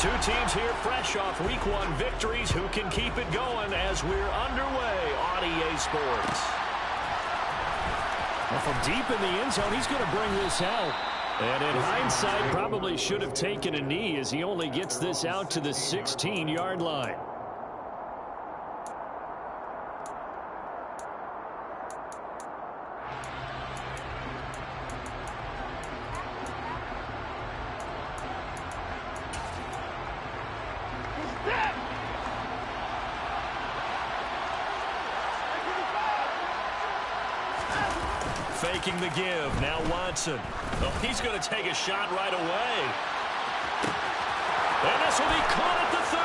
Two teams here fresh off Week 1 victories. Who can keep it going as we're underway on EA Sports? Well, from deep in the end zone, he's going to bring this out. And in hindsight, probably should have taken a knee as he only gets this out to the 16-yard line. Faking the give. Now Watson. Oh, he's going to take a shot right away. And this will be caught at the 30.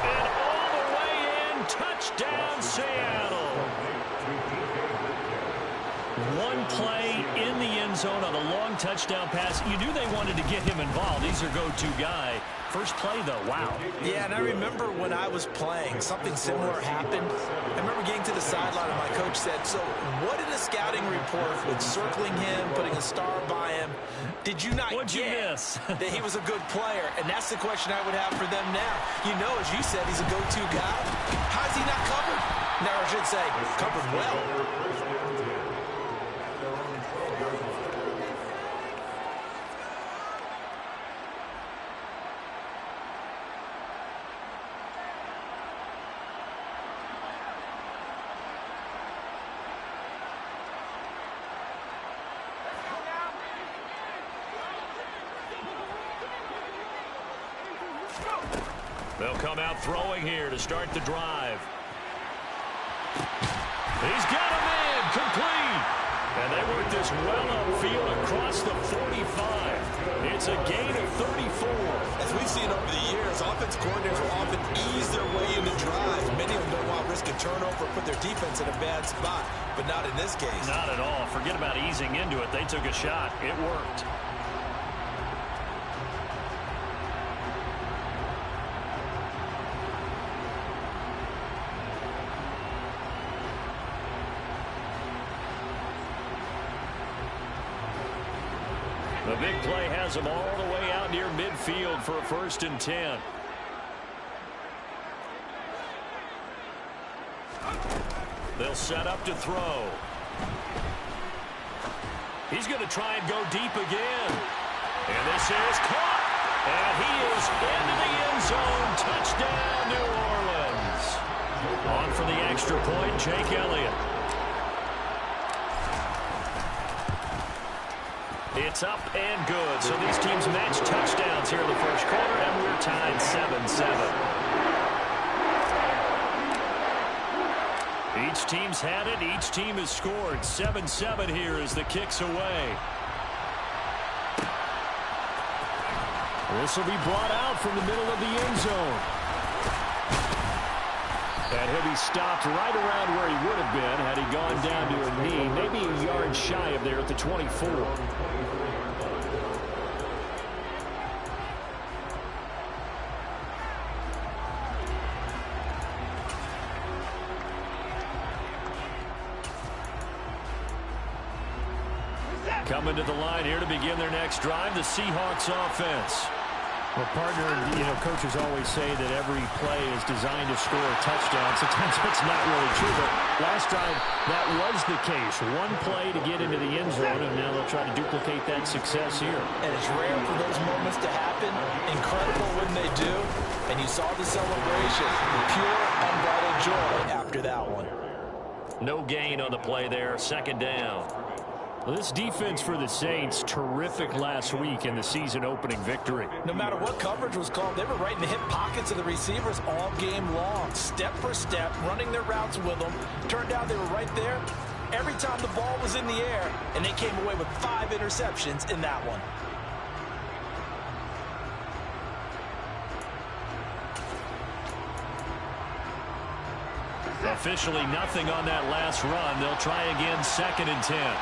And all the way in. Touchdown, Seattle. One play in the end zone on a long touchdown pass. You knew they wanted to get him involved. He's their go-to guy. First play, though, wow. Yeah, and I remember when I was playing, something similar happened. I remember getting to the sideline and my coach said, so what in the scouting report with circling him, putting a star by him, did you not What'd you get miss? that he was a good player? And that's the question I would have for them now. You know, as you said, he's a go-to guy. How is he not covered? Now, I should say, covered well. They'll come out throwing here to start the drive. He's got a man complete. And they work this well upfield across the 45. It's a gain of 34. As we've seen over the years, offensive coordinators will often ease their way into drives. Many of them don't want to risk a turnover or put their defense in a bad spot, but not in this case. Not at all. Forget about easing into it. They took a shot. It worked. The big play has them all the way out near midfield for a 1st and 10. They'll set up to throw. He's going to try and go deep again. And this is caught. And he is into the end zone. Touchdown, New Orleans. On for the extra point, Jake Elliott. It's up and good. So these teams match touchdowns here in the first quarter, and we're tied 7-7. Each team's had it. Each team has scored. 7-7 here as the kick's away. This will be brought out from the middle of the end zone. And he'll be stopped right around where he would have been had he gone down to a knee, maybe a yard shy of there at the 24. Coming to the line here to begin their next drive, the Seahawks offense. Well, partner, coaches always say that every play is designed to score a touchdown. Sometimes that's not really true, but last drive, that was the case. One play to get into the end zone, and now they'll try to duplicate that success here. And it's rare for those moments to happen. Incredible when they do. And you saw the celebration. Pure, unbridled joy after that one. No gain on the play there. 2nd down. Well, this defense for the Saints, terrific last week in the season-opening victory. No matter what coverage was called, they were right in the hip pockets of the receivers all game long. Step for step, running their routes with them. Turned out they were right there every time the ball was in the air, and they came away with 5 interceptions in that one. Officially nothing on that last run. They'll try again, 2nd and 10.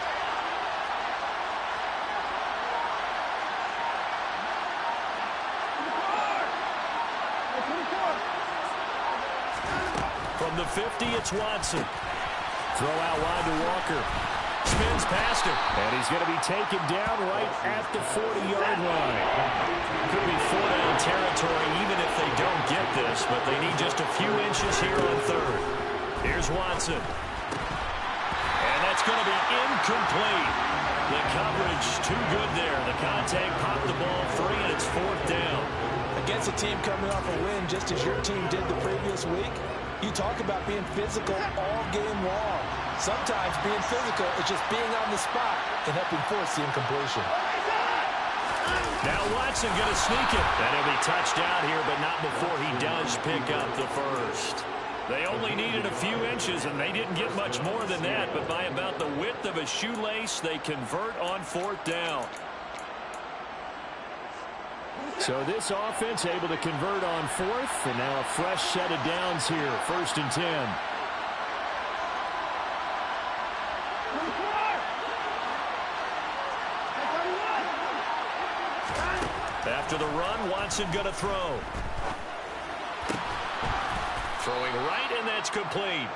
From the 50, it's Watson. Throw out wide to Walker. Spins past him. And he's going to be taken down right at the 40-yard line. Could be 4 down territory even if they don't get this, but they need just a few inches here on third. Here's Watson. And that's going to be incomplete. The coverage too good there. The contact popped the ball free, and it's fourth down. Against a team coming off a win just as your team did the previous week, you talk about being physical all game long. Sometimes being physical is just being on the spot and helping force the incompletion. Now Watson going to sneak it. And he'll be touched out here, but not before he does pick up the first. They only needed a few inches, and they didn't get much more than that. But by about the width of a shoelace, they convert on fourth down. So this offense able to convert on fourth, and now a fresh set of downs here, 1st and 10. After the run, Watson going to throw. Throwing right, and that's complete.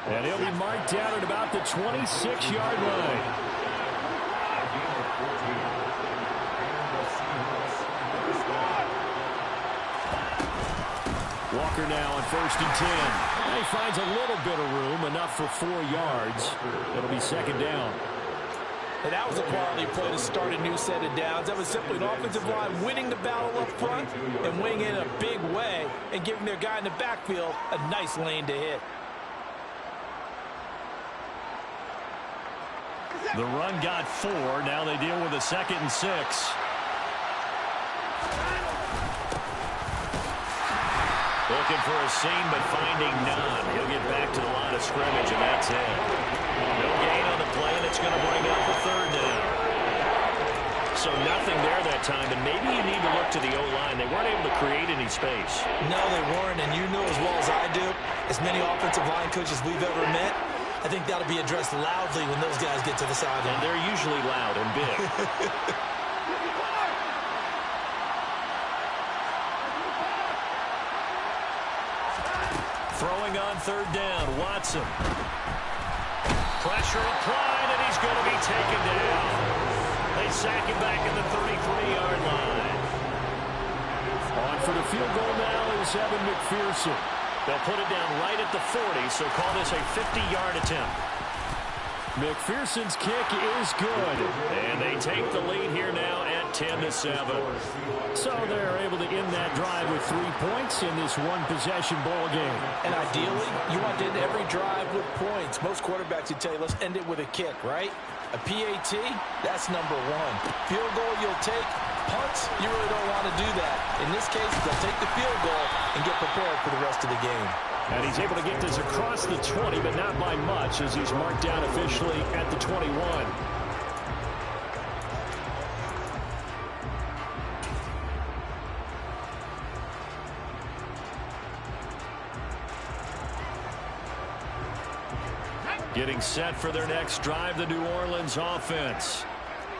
And he'll be marked down at about the 26-yard line. Walker now on 1st and 10. He finds a little bit of room, enough for 4 yards. It'll be 2nd down. And that was a quality play to start a new set of downs. That was simply an offensive line winning the battle up front and winning in a big way and giving their guy in the backfield a nice lane to hit. The run got 4. Now they deal with a 2nd and 6. Looking for a seam, but finding none. He'll get back to the line of scrimmage, and that's it. No gain on the play, and it's going to bring up the 3rd down. So nothing there that time, and maybe you need to look to the O-line. They weren't able to create any space. No, they weren't, and you know as well as I do, as many offensive line coaches we've ever met, I think that'll be addressed loudly when those guys get to the sideline. And they're usually loud and big. Throwing on 3rd down, Watson. Pressure applied, and he's going to be taken down. They sack him back at the 33-yard line. On for the field goal now is Evan McPherson. They'll put it down right at the 40, so call this a 50-yard attempt. McPherson's kick is good. And they take the lead here now at 10-7. So they're able to end that drive with 3 points in this one-possession ball game. And ideally, you want to end every drive with points. Most quarterbacks would tell you, let's end it with a kick, right? A PAT, that's number 1. Field goal you'll take. Punts, you really don't want to do that. In this case, they'll take the field goal and get prepared for the rest of the game. And he's able to get this across the 20, but not by much, as he's marked down officially at the 21. Getting set for their next drive, the New Orleans offense.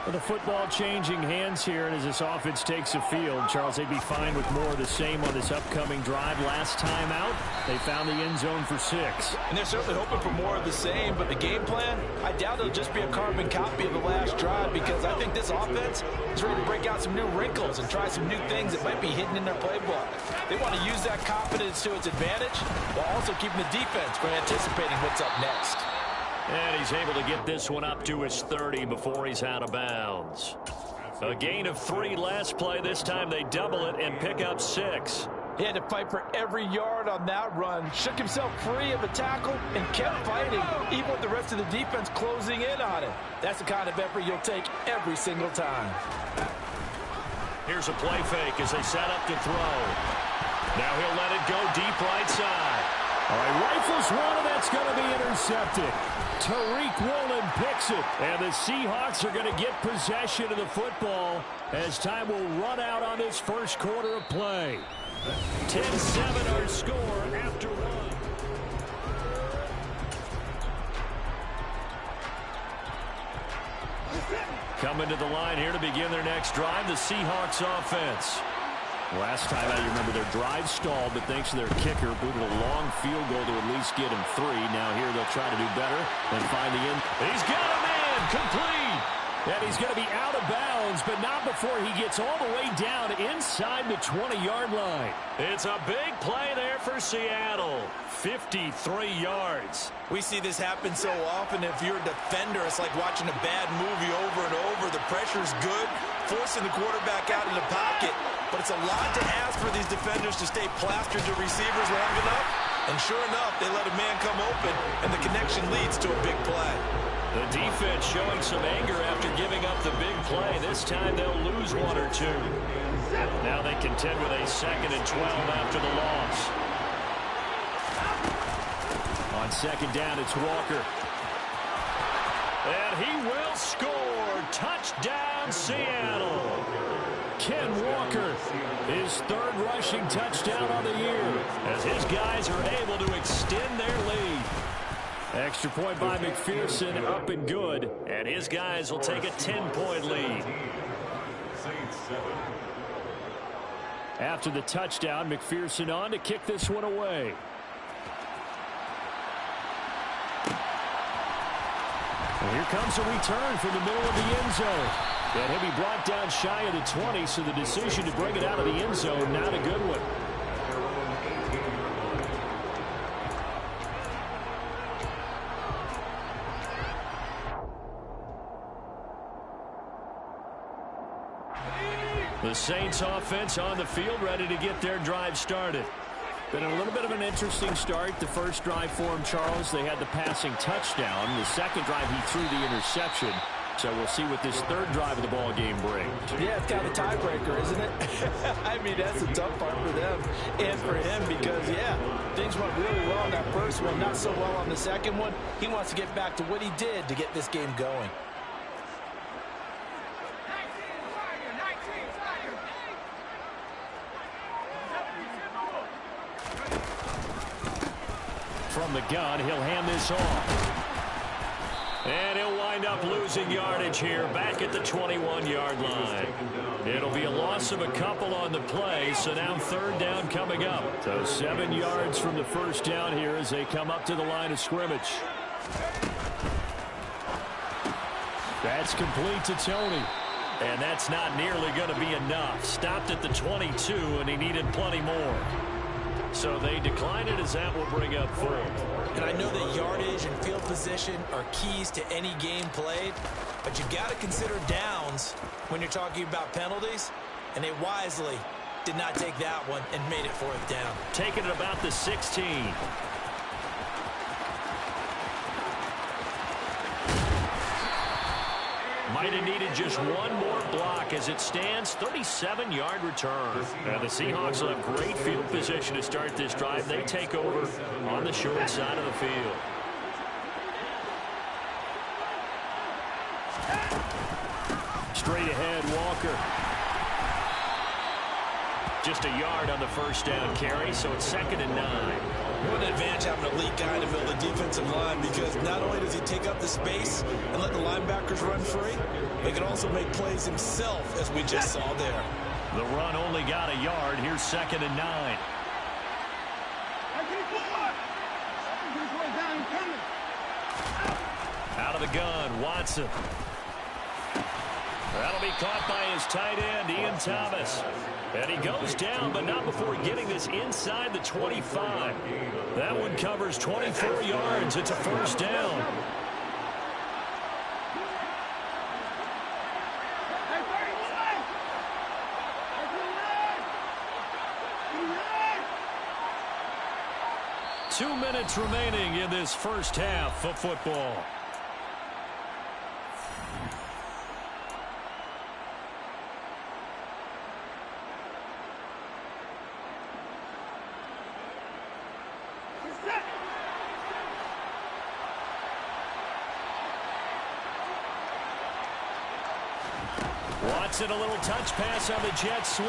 Well, the football changing hands here, and as this offense takes the field, Charles, they'd be fine with more of the same on this upcoming drive. Last time out, they found the end zone for 6. And they're certainly hoping for more of the same, but the game plan, I doubt it'll just be a carbon copy of the last drive, because I think this offense is ready to break out some new wrinkles and try some new things that might be hidden in their playbook. They want to use that confidence to its advantage, while also keeping the defense from anticipating what's up next. And he's able to get this one up to his 30 before he's out of bounds. A gain of 3 last play. This time they double it and pick up 6. He had to fight for every yard on that run. Shook himself free of a tackle and kept fighting, even with the rest of the defense closing in on him. That's the kind of effort you'll take every single time. Here's a play fake as they set up to throw. Now he'll let it go deep right side. All right, rifles one, and that's going to be intercepted. Tariq Woolen picks it, and the Seahawks are going to get possession of the football as time will run out on this first quarter of play. 10-7 our score after 1. Coming to the line here to begin their next drive, the Seahawks offense. Last time out, you remember their drive stalled, but thanks to their kicker, booted a long field goal to at least get him 3. Now here they'll try to do better and find the end. He's got him in, complete. And he's going to be out of bounds, but not before he gets all the way down inside the 20-yard line. It's a big play there for Seattle. 53 yards. We see this happen so often. If you're a defender, it's like watching a bad movie over and over. The pressure's good, forcing the quarterback out of the pocket. But it's a lot to ask for these defenders to stay plastered to receivers long enough. And sure enough, they let a man come open, and the connection leads to a big play. The defense showing some anger after giving up the big play. This time they'll lose one or two. Now they contend with a 2nd and 12 after the loss. On 2nd down, it's Walker. And he will score. Touchdown, Seattle. Ken Walker, his 3rd rushing touchdown on the year, as his guys are able to extend their lead. Extra point by McPherson, up and good. And his guys will take a 10-point lead. After the touchdown, McPherson on to kick this one away. And here comes a return from the middle of the end zone. And he'll be brought down shy of the 20, so the decision to bring it out of the end zone, not a good one. The Saints offense on the field, ready to get their drive started. Been a little bit of an interesting start. The first drive for him, Charles, they had the passing touchdown. The second drive, he threw the interception. So we'll see what this 3rd drive of the ball game brings. Yeah, it's kind of a tiebreaker, isn't it? I mean, that's a tough part for them and for him because, yeah, things went really well on that first one, not so well on the second one. He wants to get back to what he did to get this game going. From the gun, he'll hand this off. And he'll wind up losing yardage here back at the 21-yard line. It'll be a loss of a couple on the play, so now 3rd down coming up. So 7 yards from the first down here as they come up to the line of scrimmage. That's complete to Tony. And that's not nearly going to be enough. Stopped at the 22, and he needed plenty more. So they decline it as that will bring up 4th. And I know that yardage and field position are keys to any game played, but you got to consider downs when you're talking about penalties, and they wisely did not take that one and made it 4th down. Taking it about the 16. Might have needed just one more block as it stands. 37-yard return. The Seahawks will have great field position to start this drive. They take over on the short side of the field. Straight ahead, Walker. Just a yard on the first down carry, so it's 2nd and 9. What an advantage having an elite guy in the middle of the defensive line, because not only does he take up the space and let the linebackers run free, but he can also make plays himself, as we just saw there. The run only got a yard. Here's 2nd and 9. Out of the gun, Watson. That'll be caught by his tight end, Ian Thomas. And he goes down, but not before getting this inside the 25. That one covers 24 yards. It's a 1st down. Two minutes remaining in this first half of football. Watson, a little touch pass on the jet sweep.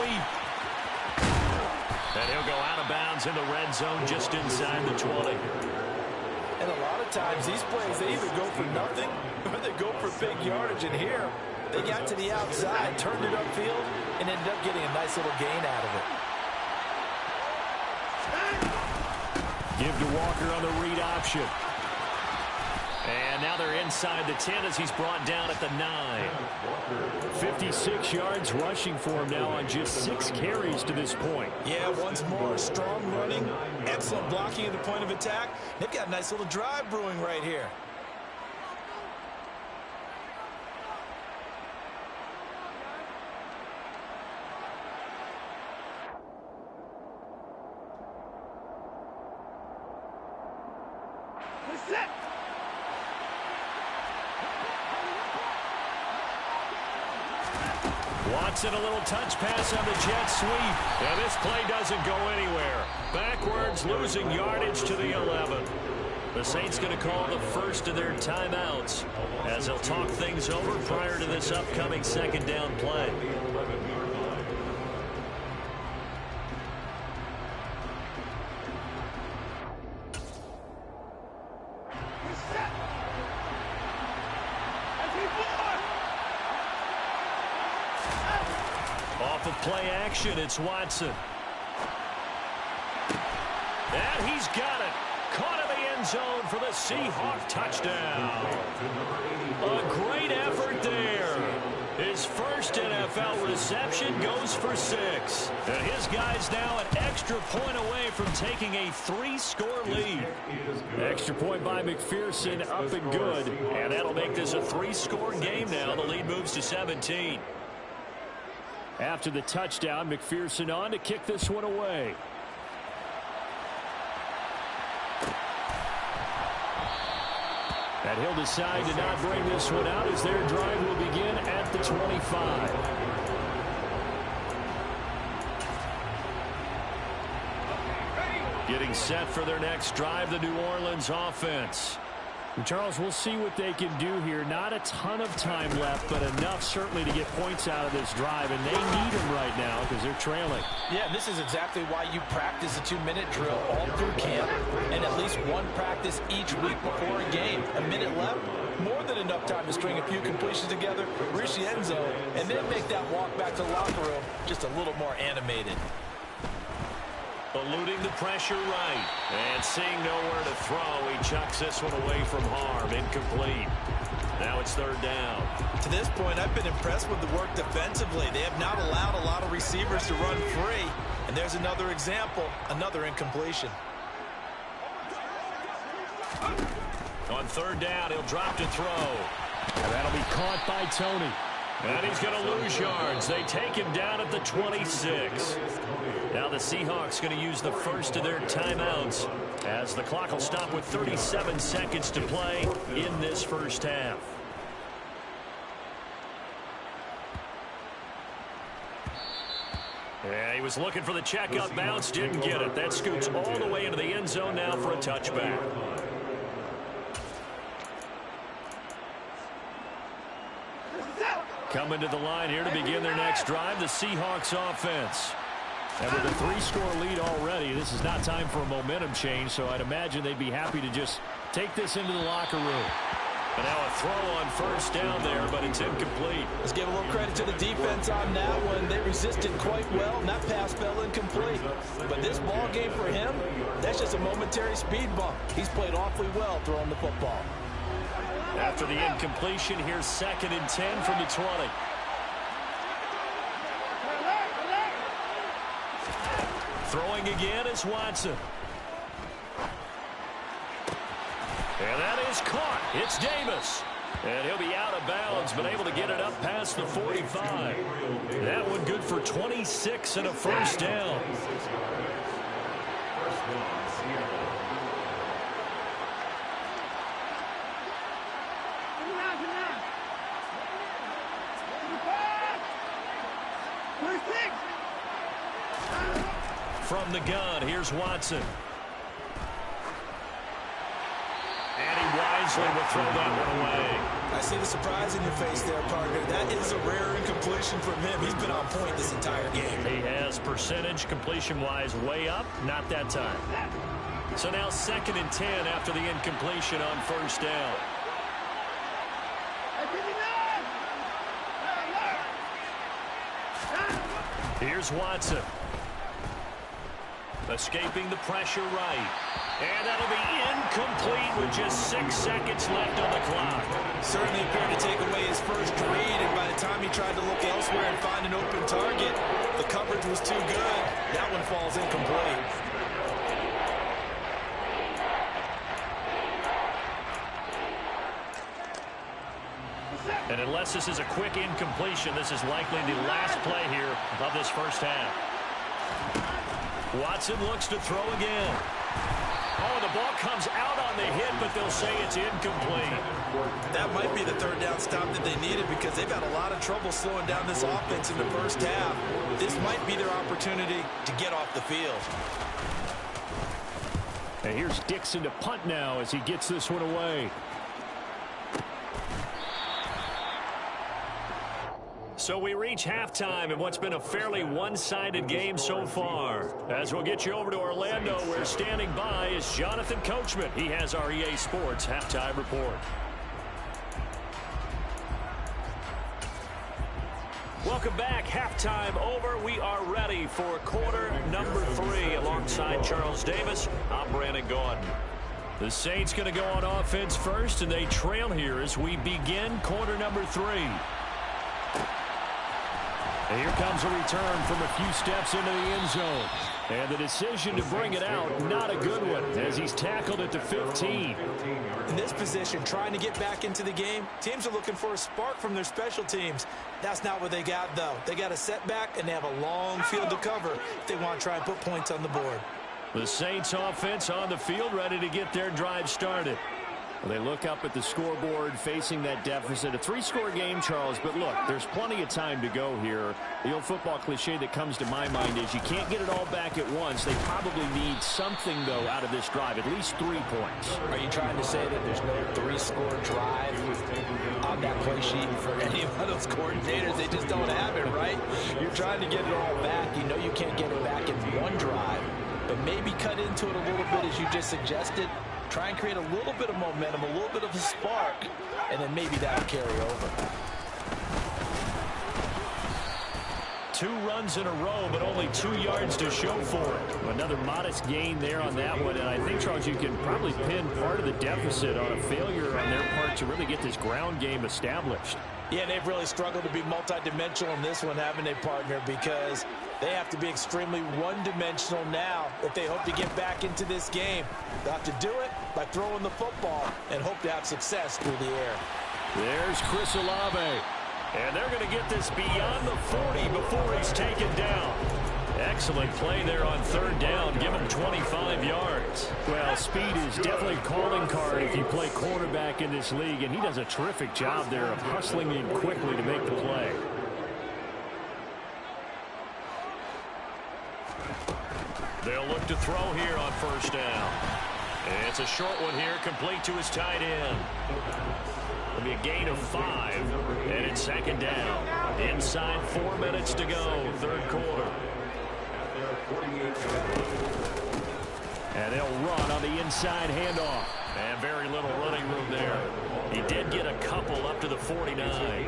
And he'll go out of bounds in the red zone just inside the 20. And a lot of times these plays, they either go for nothing or they go for big yardage. And here, they got to the outside, turned it upfield, and ended up getting a nice little gain out of it. Give to Walker on the read option. And now they're inside the 10 as he's brought down at the 9. 56 yards rushing for him now on just 6 carries to this point. Yeah, once more, strong running, excellent blocking at the point of attack. They've got a nice little drive brewing right here. Watson, a little touch pass on the jet sweep. And this play doesn't go anywhere. Backwards, losing yardage to the 11. The Saints going to call the first of their timeouts as they'll talk things over prior to this upcoming second down play. Off of play action, it's Watson. And he's got it. Caught in the end zone for the Seahawk touchdown. A great effort there. His first NFL reception goes for 6. And his guy's now an extra point away from taking a 3-score lead. Extra point by McPherson, up and good. And that'll make this a 3-score game now. The lead moves to 17. After the touchdown, McPherson on to kick this one away. And he'll decide to not bring this one out as their drive will begin at the 25. Getting set for their next drive, the New Orleans offense. And Charles, we'll see what they can do here. Not a ton of time left, but enough certainly to get points out of this drive, and they need them right now because they're trailing. Yeah, and this is exactly why you practice a 2-minute drill all through camp and at least one practice each week before a game. A minute left, more than enough time to string a few completions together, reach the end zone, and then make that walk back to the locker room just a little more animated. Eluding the pressure right. And seeing nowhere to throw, he chucks this one away from harm. Incomplete. Now it's third down. To this point, I've been impressed with the work defensively. They have not allowed a lot of receivers to run free. And there's another example, another incompletion. On third down, he'll drop to throw. And that'll be caught by Tony. And he's going to lose yards. They take him down at the 26. Now the Seahawks going to use the first of their timeouts as the clock will stop with 37 seconds to play in this first half. Yeah, he was looking for the checkout bounce, didn't get it. That scoots all the way into the end zone now for a touchback. Coming to the line here to begin their next drive, the Seahawks offense. And with a 3-score lead already, this is not time for a momentum change, so I'd imagine they'd be happy to just take this into the locker room. And now a throw on first down there, but it's incomplete. Let's give a little credit to the defense on that one. They resisted quite well, and that pass fell incomplete. But this ball game for him, that's just a momentary speed bump. He's played awfully well throwing the football. After the incompletion, here's 2nd and 10 from the 20. Throwing again is Watson. And that is caught. It's Davis. And he'll be out of bounds, but able to get it up past the 45. That one good for 26 and a first down. From the gun, here's Watson. And he wisely will throw that one away. I see the surprise in your face there, partner. That is a rare incompletion from him. He's been on point this entire game. He has percentage completion-wise way up, not that time. So now 2nd and 10 after the incompletion on first down. Here's Watson. Escaping the pressure right. And that'll be incomplete with just 6 seconds left on the clock. Certainly appeared to take away his first read, and by the time he tried to look elsewhere and find an open target, the coverage was too good. That one falls incomplete. And unless this is a quick incompletion, this is likely the last play here of this first half. Watson looks to throw again. Oh, the ball comes out on the hit, but they'll say it's incomplete. That might be the third down stop that they needed because they've had a lot of trouble slowing down this offense in the first half. This might be their opportunity to get off the field. And here's Dixon to punt now as he gets this one away. So we reach halftime in what's been a fairly one-sided game so far. As we'll get you over to Orlando, where standing by is Jonathan Coachman. He has our EA Sports Halftime Report. Welcome back. Halftime over. We are ready for quarter number 3. Alongside Charles Davis, I'm Brandon Gaudin. The Saints going to go on offense first, and they trail here as we begin quarter number 3. And here comes a return from a few steps into the end zone. And the decision to bring it out, not a good one, as he's tackled at the 15. In this position, trying to get back into the game, teams are looking for a spark from their special teams. That's not what they got, though. They got a setback, and they have a long field to cover if they want to try and put points on the board. The Saints offense on the field, ready to get their drive started. Well, they look up at the scoreboard facing that deficit. A 3-score game, Charles, but look, there's plenty of time to go here. The old football cliche that comes to my mind is you can't get it all back at once. They probably need something, though, out of this drive, at least 3 points. Are you trying to say that there's no 3-score drive on that play sheet for any of those coordinators? They just don't have it, right? You're trying to get it all back. You know you can't get it back in one drive, but maybe cut into it a little bit as you just suggested. Try and create a little bit of momentum, a little bit of a spark, and then maybe that'll carry over. 2 runs in a row, but only 2 yards to show for it. Another modest gain there on that one, and I think, Charles, you can probably pin part of the deficit on a failure on their part to really get this ground game established. Yeah, they've really struggled to be multidimensional in this one, haven't they, partner? Because they have to be extremely one-dimensional now if they hope to get back into this game. They'll have to do it by throwing the football and hope to have success through the air. There's Chris Olave. And they're going to get this beyond the 40 before he's taken down. Excellent play there on 3rd down. Give him 25 yards. Well, speed is definitely a calling card if you play quarterback in this league, and he does a terrific job there of hustling in quickly to make the play. They'll look to throw here on 1st down. It's a short one here, complete to his tight end. It'll be a gain of 5, and it's 2nd down. Inside 4 minutes to go, 3rd quarter. And they'll run on the inside handoff. And very little running room there. He did get a couple up to the 49.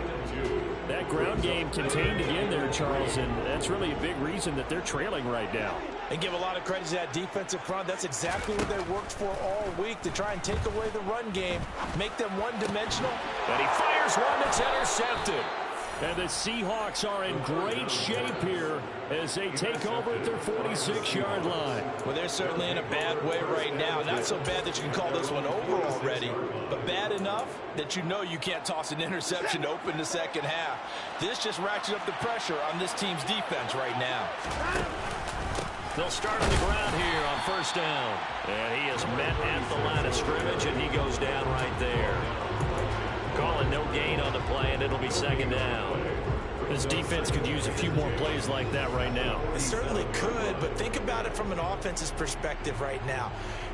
That ground game contained again there, Charles, and that's really a big reason that they're trailing right now. And give a lot of credit to that defensive front. That's exactly what they worked for all week, to try and take away the run game, make them one-dimensional. And he fires one that's intercepted. And the Seahawks are in great shape here as they take over at their 46-yard line. Well, they're certainly in a bad way right now. Not so bad that you can call this one over already, but bad enough that you know you can't toss an interception to open the second half. This just ratchets up the pressure on this team's defense right now. They'll start on the ground here on 1st down. And he is met at the line of scrimmage, and he goes down right there. Calling no gain on the play, and it'll be 2nd down. This defense could use a few more plays like that right now. It certainly could, but think about it from an offense's perspective right now.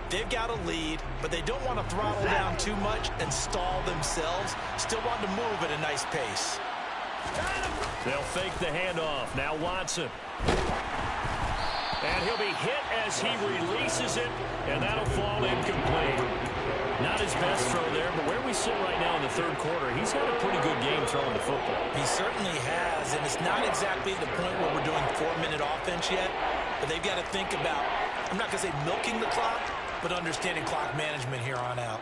They've got a lead, but they don't want to throttle down too much and stall themselves. Still want to move at a nice pace. They'll fake the handoff. Now Watson. And he'll be hit as he releases it, and that'll fall incomplete. Not his best throw there, but where we sit right now in the 3rd quarter, he's had a pretty good game throwing the football. He certainly has, and it's not exactly the point where we're doing 4-minute offense yet, but they've got to think about, I'm not going to say milking the clock, but understanding clock management here on out.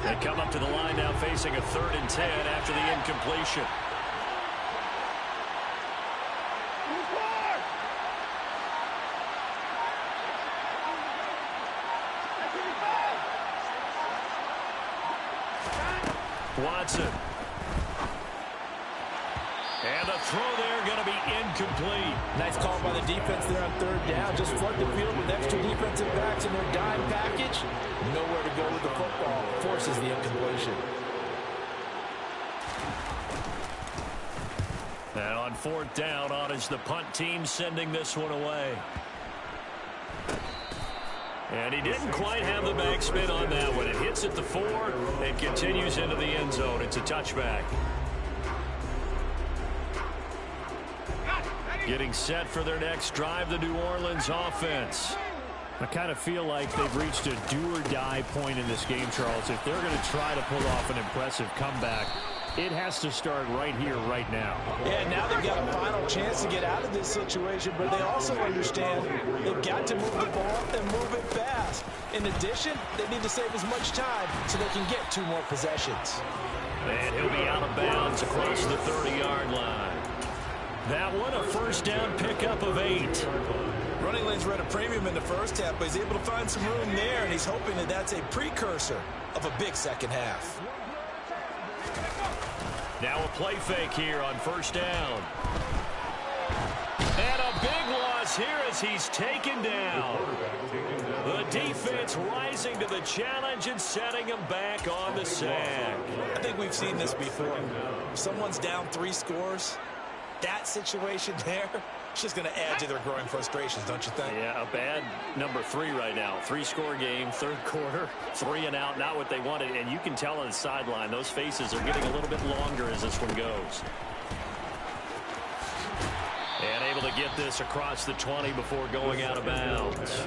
They come up to the line now facing a 3rd and 10 after the incompletion. Watson. And the throw there going to be incomplete. Nice call by the defense there on 3rd down. Just flood the field with extra defensive backs in their dime package. Nowhere to go with the football. Forces the incompletion. And on 4th down, on is the punt team sending this one away. And he didn't quite have the backspin on that one. It hits at the 4 and continues into the end zone. It's a touchback. Getting set for their next drive, the New Orleans offense. I kind of feel like they've reached a do-or-die point in this game, Charles. If they're going to try to pull off an impressive comeback, it has to start right here, right now. Yeah, now they've got a final chance to get out of this situation, but they also understand they've got to move the ball and move it fast. In addition, they need to save as much time so they can get 2 more possessions. And he'll be out of bounds across the 30-yard line. That one, a 1st down pickup of 8. Running lanes were at a premium in the first half, but he's able to find some room there, and he's hoping that that's a precursor of a big second half. Now a play fake here on 1st down. And a big loss here as he's taken down. The defense rising to the challenge and setting him back on the sack. I think we've seen this before. If someone's down 3 scores, that situation there, it's just going to add to their growing frustrations, don't you think? Yeah, a bad number 3 right now. 3-score game, 3rd quarter, 3 and out, not what they wanted. And you can tell on the sideline, those faces are getting a little bit longer as this one goes. And able to get this across the 20 before going out of bounds.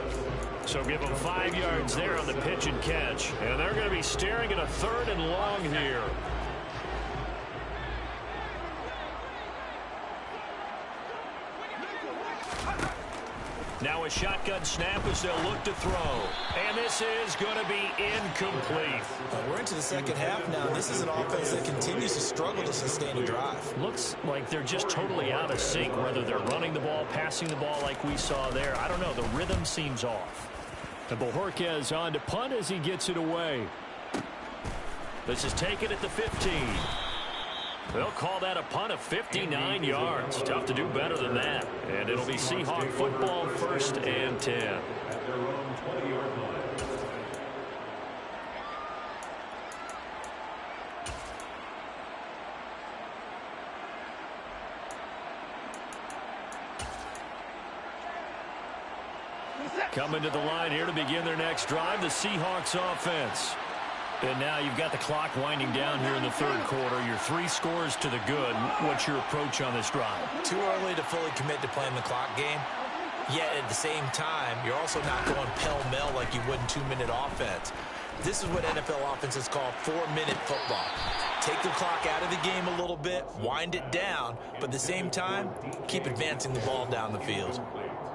So give them 5 yards there on the pitch and catch. And they're going to be staring at a 3rd and long here. Now a shotgun snap as they'll look to throw. And this is going to be incomplete. We're into the second half now. This is an offense that continues to struggle to sustain a drive. Looks like they're just totally out of sync, whether they're running the ball, passing the ball like we saw there. I don't know. The rhythm seems off. And Bojorquez on to punt as he gets it away. This is taken at the 15. They'll call that a punt of 59 yards. Tough to do better than that. And it'll be Seahawk football, 1st and 10. Coming to the line here to begin their next drive, the Seahawks offense. And now you've got the clock winding down here in the 3rd quarter. Your 3 scores to the good. What's your approach on this drive? Too early to fully commit to playing the clock game. Yet at the same time, you're also not going pell-mell like you would in 2-minute offense. This is what NFL offenses call 4-minute football. Take the clock out of the game a little bit, wind it down, but at the same time, keep advancing the ball down the field.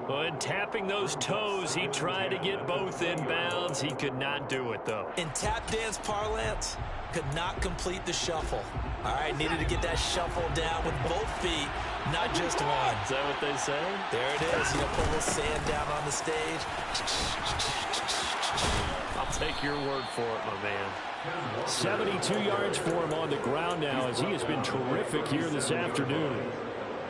And tapping those toes, he tried to get both in bounds. He could not do it, though. In tap dance parlance, could not complete the shuffle. All right, needed to get that shuffle down with both feet, not just one. Is that what they say? There it is. You know, put a little sand down on the stage. I'll take your word for it, my man. 72 yards for him on the ground now as he has been terrific here this afternoon.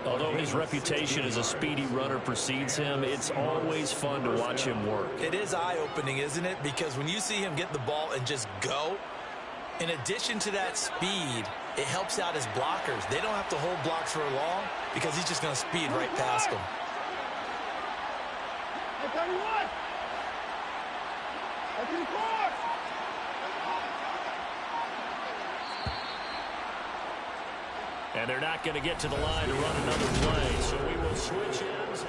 Although his reputation as a speedy runner precedes him, it's always fun to watch him work. It is eye-opening, isn't it? Because when you see him get the ball and just go, in addition to that speed, it helps out his blockers. They don't have to hold blocks for long because he's just going to speed right past them. And they're not going to get to the line to run another play, so we will switch ends.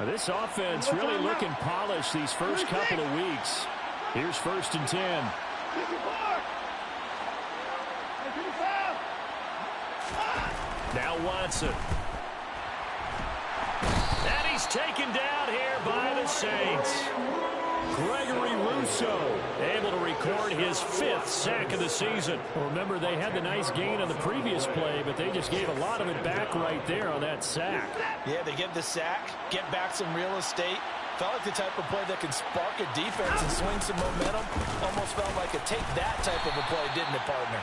This offense really looking polished these first couple of weeks. Here's 1st and 10. Now Watson. And he's taken down here by the Saints. Gregory Rousseau able to record his 5th sack of the season. Well, remember, they had the nice gain on the previous play, but they just gave a lot of it back right there on that sack. Yeah, they get the sack, get back some real estate. Felt like the type of play that can spark a defense and swing some momentum. Almost felt like a take that type of a play, didn't it, partner?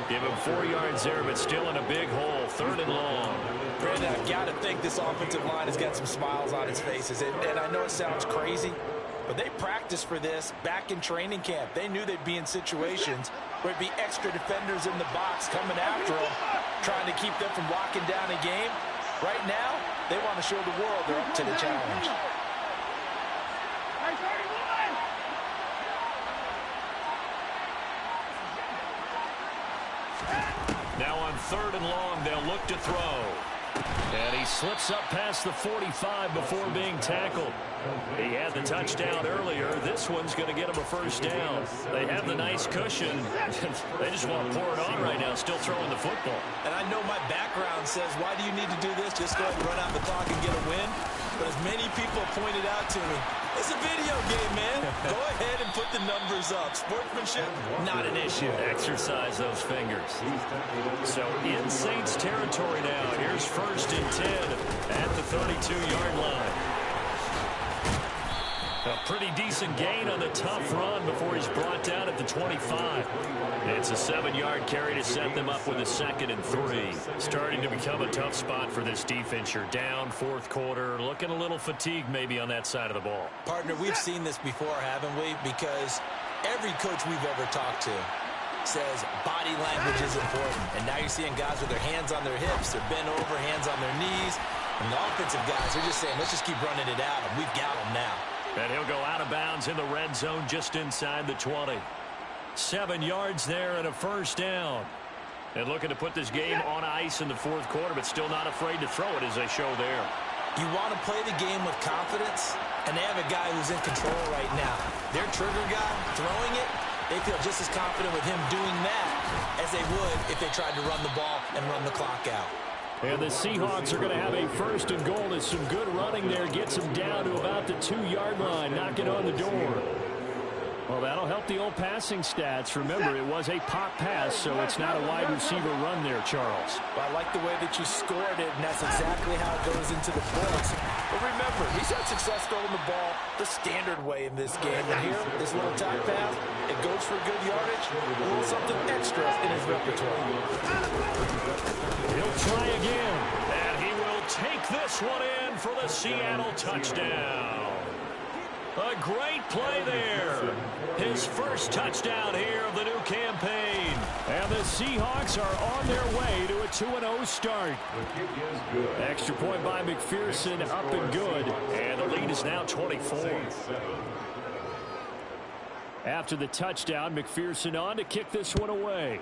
Give him 4 yards there, but still in a big hole. 3rd and long. Brandon, I've got to think this offensive line has got some smiles on its faces. And I know it sounds crazy, but they practiced for this back in training camp. They knew they'd be in situations where it'd be extra defenders in the box coming after them, trying to keep them from locking down a game. Right now, they want to show the world they're up to the challenge. Now on 3rd and long, they'll look to throw. And he slips up past the 45 before being tackled. He had the touchdown earlier. This one's going to get him a 1st down. They have the nice cushion. They just want to pour it on right now, still throwing the football. And I know my background says, why do you need to do this? Just go ahead and run out the clock and get a win. But as many people pointed out to me, it's a video game, man. Go ahead and put the numbers up. Sportsmanship, not an issue. Exercise those fingers. So in Saints territory now. Here's 1st and 10 at the 32-yard line. A pretty decent gain on the tough run before he's brought down at the 25. It's a 7-yard carry to set them up with a 2nd and 3. Starting to become a tough spot for this defense. You're down 4th quarter, looking a little fatigued maybe on that side of the ball. Partner, we've seen this before, haven't we? Because every coach we've ever talked to says body language is important. And now you're seeing guys with their hands on their hips, they're bent over, hands on their knees. And the offensive guys are just saying, let's just keep running it out, and we've got them now. And he'll go out of bounds in the red zone just inside the 20. 7 yards there and a 1st down. And looking to put this game on ice in the 4th quarter, but still not afraid to throw it as they show there. You want to play the game with confidence, and they have a guy who's in control right now. Their trigger guy throwing it, they feel just as confident with him doing that as they would if they tried to run the ball and run the clock out. And the Seahawks are going to have a 1st and goal as some good running there gets them down to about the 2-yard line, knocking on the door. Well, that'll help the old passing stats. Remember, it was a pop pass, so it's not a wide receiver run there, Charles. Well, I like the way that you scored it, and that's exactly how it goes into the points. But remember, he's had success throwing the ball the standard way in this game. And here, this little tie pass, it goes for good yardage, a little something extra in his repertoire. He'll try again. And he will take this one in for the Seattle touchdown. A great play there. His 1st touchdown here of the new campaign. And the Seahawks are on their way to a 2-0 start. Extra point by McPherson, up and good. And the lead is now 24. After the touchdown, McPherson on to kick this one away.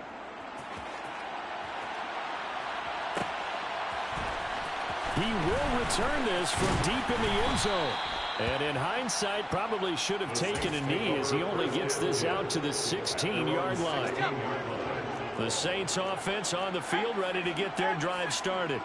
He will return this from deep in the end zone. And in hindsight, probably should have taken a knee as he only gets this out to the 16-yard line. The Saints offense on the field ready to get their drive started.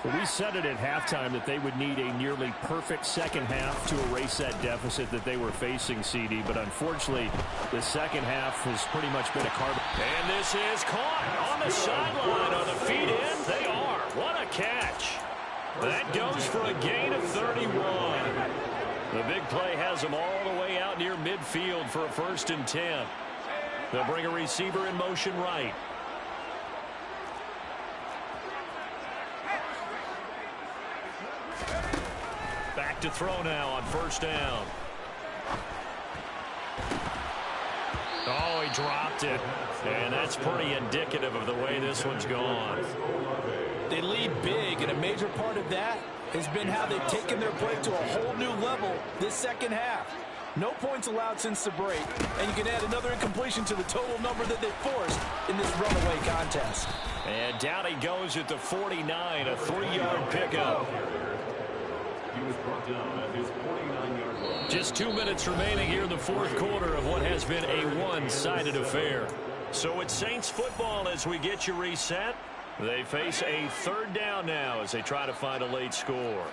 We said it at halftime that they would need a nearly perfect second half to erase that deficit that they were facing, CD. But unfortunately, the second half has pretty much been a carbon. And this is caught on the sideline on the feet in. They are. What a catch. That goes for a gain of 31. The big play has them all the way out near midfield for a 1st and 10. They'll bring a receiver in motion right. Back to throw now on 1st down. Oh, he dropped it. And that's pretty indicative of the way this one's gone. They lead big, and a major part of that has been how they've taken their play to a whole new level this second half. No points allowed since the break, and you can add another incompletion to the total number that they forced in this runaway contest. And down he goes at the 49, a 3-yard pickup. He was brought down at his 49-yard line. Just 2 minutes remaining here in the 4th quarter of what has been a one-sided affair. So it's Saints football as we get you reset. They face a third down now as they try to find a late score.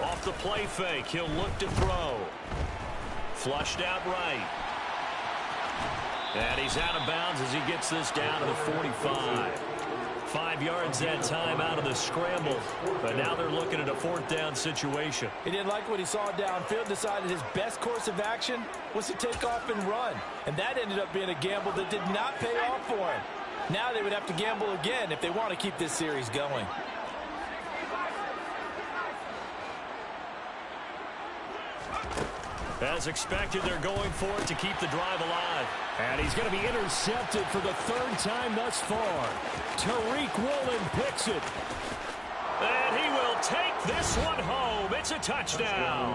Off the play fake, he'll look to throw. Flushed out right. And he's out of bounds as he gets this down to the 45. 5 yards that time out of the scramble. But now they're looking at a fourth down situation. He didn't like what he saw downfield, decided his best course of action was to take off and run. And that ended up being a gamble that did not pay off for him. Now they would have to gamble again if they want to keep this series going. As expected, they're going for it to keep the drive alive. And he's going to be intercepted for the third time thus far. Tariq Woolen picks it. And he will take this one home. It's a touchdown.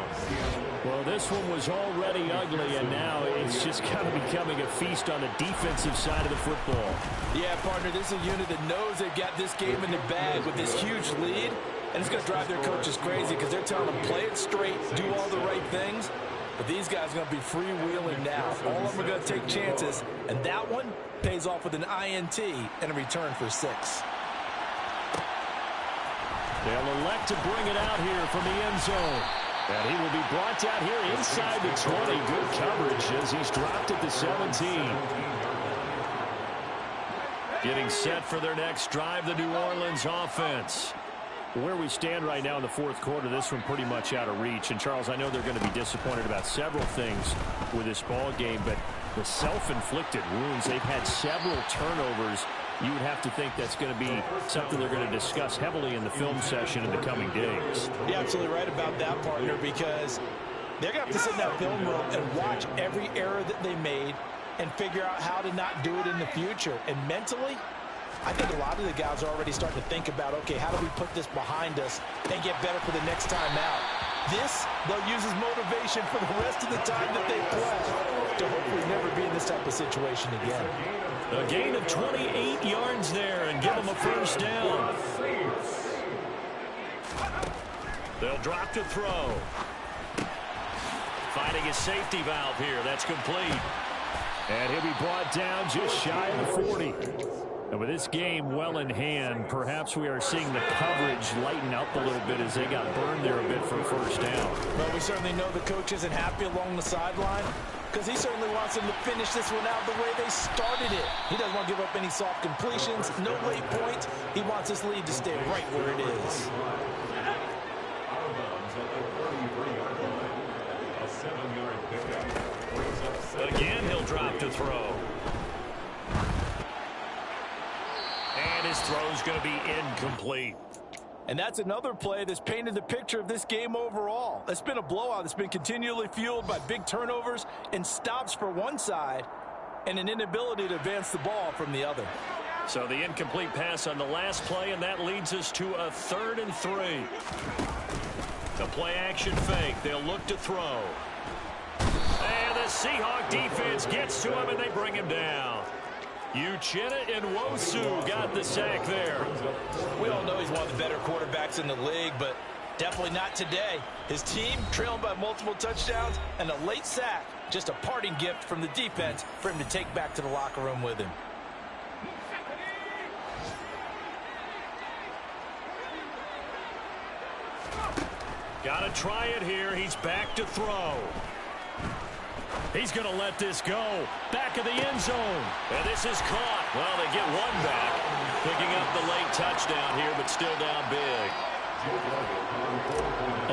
Well, this one was already ugly, and now it's just kind of becoming a feast on the defensive side of the football. Yeah, partner, this is a unit that knows they've got this game in the bag with this huge lead. And it's going to drive their coaches crazy because they're telling them play it straight, do all the right things. But these guys are going to be freewheeling now. All of them are going to take chances, and that one pays off with an INT and a return for 6. They'll elect to bring it out here from the end zone. And he will be brought down here inside the 20. Good coverage as he's dropped at the 17. Getting set for their next drive, the New Orleans offense. Where we stand right now in the fourth quarter, this one pretty much out of reach. And, Charles, I know they're going to be disappointed about several things with this ball game, but the self-inflicted wounds, they've had several turnovers. You would have to think that's going to be something they're going to discuss heavily in the film session in the coming days. You're absolutely right about that, partner, because they're going to have to sit in that film room and watch every error that they made and figure out how to not do it in the future. And mentally, I think a lot of the guys are already starting to think about, okay, how do we put this behind us and get better for the next time out? This, they'll use as motivation for the rest of the time that they play to hopefully never be in this type of situation again. A gain of 28 yards there and give them a first down. They'll drop to throw. Finding a safety valve here. That's complete. And he'll be brought down just shy of the 40. And with this game well in hand, perhaps we are seeing the coverage lighten up a little bit as they got burned there a bit for a first down. Well, we certainly know the coach isn't happy along the sideline because he certainly wants them to finish this one out the way they started it. He doesn't want to give up any soft completions, no late points. He wants this lead to stay right where it is. Again, he'll drop to throw. And his throw's going to be incomplete. And that's another play that's painted the picture of this game overall. It's been a blowout that's been continually fueled by big turnovers and stops for one side and an inability to advance the ball from the other. So the incomplete pass on the last play, and that leads us to a 3rd and 3. The play action fake. They'll look to throw. And the Seahawk defense gets to him, and they bring him down. Uchenna Nwosu got the sack there. We all know he's one of the better quarterbacks in the league, but definitely not today. His team trailed by multiple touchdowns and a late sack. Just a parting gift from the defense for him to take back to the locker room with him. Got to try it here. He's back to throw. He's going to let this go. Back of the end zone. And this is caught. Well, they get one back. Picking up the late touchdown here, but still down big.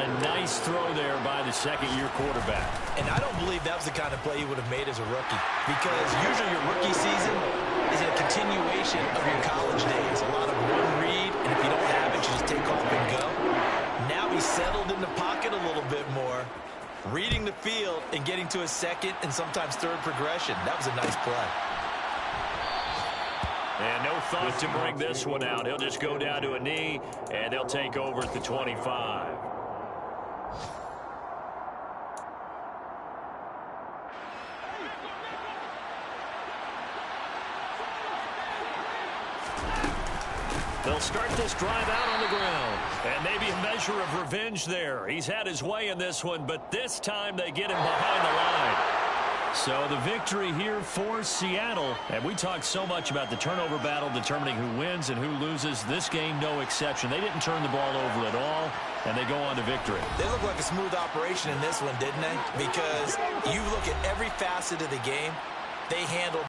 A nice throw there by the second-year quarterback. And I don't believe that was the kind of play he would have made as a rookie. Because usually your rookie season is a continuation of your college days. A lot of one read, and if you don't have it, you just take off and go. Now he's settled in the pocket a little bit more, reading the field and getting to a second and sometimes third progression. That was a nice play. And no thought to bring this one out. He'll just go down to a knee, and they'll take over at the 25. They'll start this drive out on the ground. And maybe a measure of revenge there. He's had his way in this one, but this time they get him behind the line. So the victory here for Seattle. And we talked so much about the turnover battle determining who wins and who loses. This game, no exception. They didn't turn the ball over at all, and they go on to victory. They look like a smooth operation in this one, didn't they? Because you look at every facet of the game, they handled